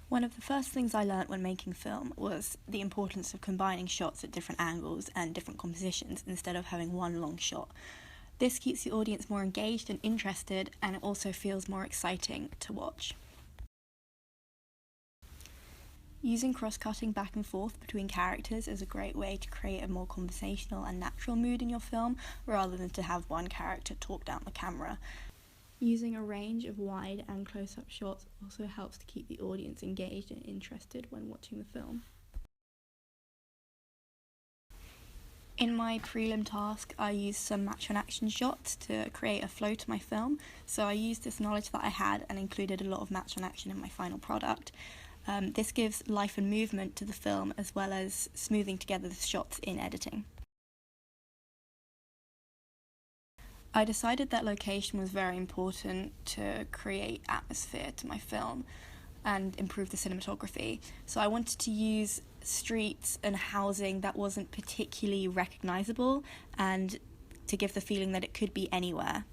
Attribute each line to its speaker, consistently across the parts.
Speaker 1: One of the first things I learnt when making film was the importance of combining shots at different angles and different compositions instead of having one long shot. This keeps the audience more engaged and interested, and it also feels more exciting to watch. Using cross-cutting back and forth between characters is a great way to create a more conversational and natural mood in your film, rather than to have one character talk down the camera. Using a range of wide and close-up shots also helps to keep the audience engaged and interested when watching the film. In my prelim task, I used some match-on-action shots to create a flow to my film, so I used this knowledge that I had and included a lot of match-on-action in my final product. This gives life and movement to the film, as well as smoothing together the shots in editing. I decided that location was very important to create atmosphere to my film and improve the cinematography. So I wanted to use streets and housing that wasn't particularly recognisable and to give the feeling that it could be anywhere.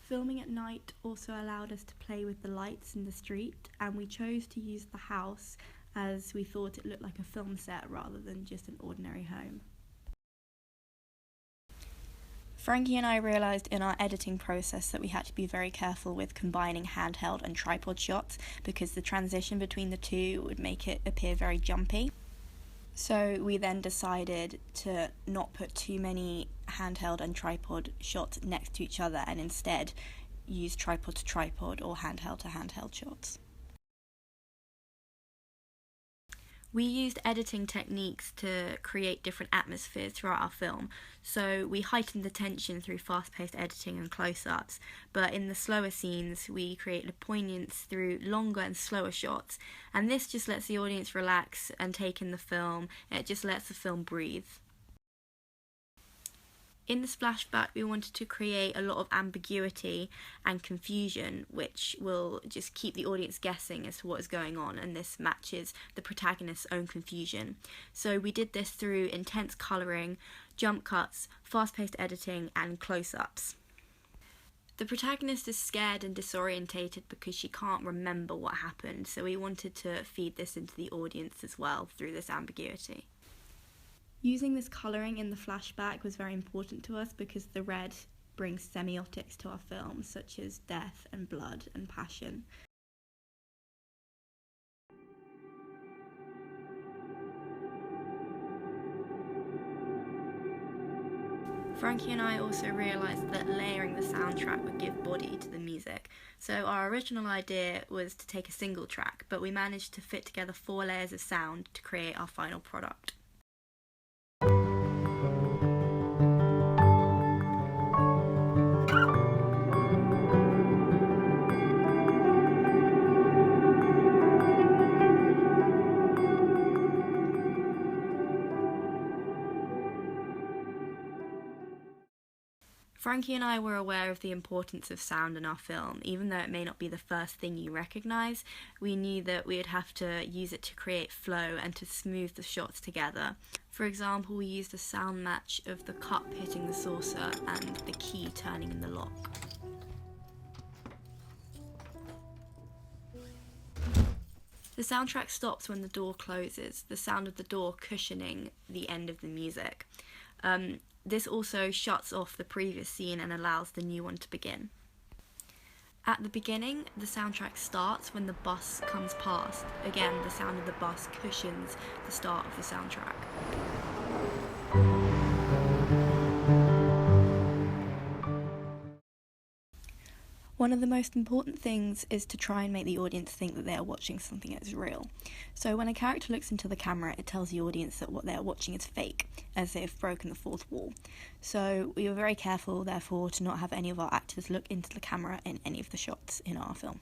Speaker 1: Filming at night also allowed us to play with the lights in the street, and we chose to use the house as we thought it looked like a film set rather than just an ordinary home. Frankie and I realised in our editing process that we had to be very careful with combining handheld and tripod shots because the transition between the two would make it appear very jumpy. So we then decided to not put too many handheld and tripod shots next to each other and instead use tripod to tripod or handheld to handheld shots. We used editing techniques to create different atmospheres throughout our film, so we heightened the tension through fast-paced editing and close-ups, but in the slower scenes we created a poignance through longer and slower shots, and this just lets the audience relax and take in the film. It just lets the film breathe. In the splashback, we wanted to create a lot of ambiguity and confusion, which will just keep the audience guessing as to what is going on, and this matches the protagonist's own confusion. So we did this through intense colouring, jump cuts, fast-paced editing, and close-ups. The protagonist is scared and disorientated because she can't remember what happened, so we wanted to feed this into the audience as well through this ambiguity. Using this colouring in the flashback was very important to us because the red brings semiotics to our film, such as death and blood and passion. Frankie and I also realised that layering the soundtrack would give body to the music. So our original idea was to take a single track, but we managed to fit together 4 layers of sound to create our final product. Frankie and I were aware of the importance of sound in our film. Even though it may not be the first thing you recognise, we knew that we would have to use it to create flow and to smooth the shots together. For example, we used a sound match of the cup hitting the saucer and the key turning in the lock. The soundtrack stops when the door closes, the sound of the door cushioning the end of the music. This also shuts off the previous scene and allows the new one to begin. At the beginning, the soundtrack starts when the bus comes past. Again, the sound of the bus cushions the start of the soundtrack. One of the most important things is to try and make the audience think that they are watching something that is real. So when a character looks into the camera, it tells the audience that what they are watching is fake, as they have broken the fourth wall. So we were very careful, therefore, to not have any of our actors look into the camera in any of the shots in our film.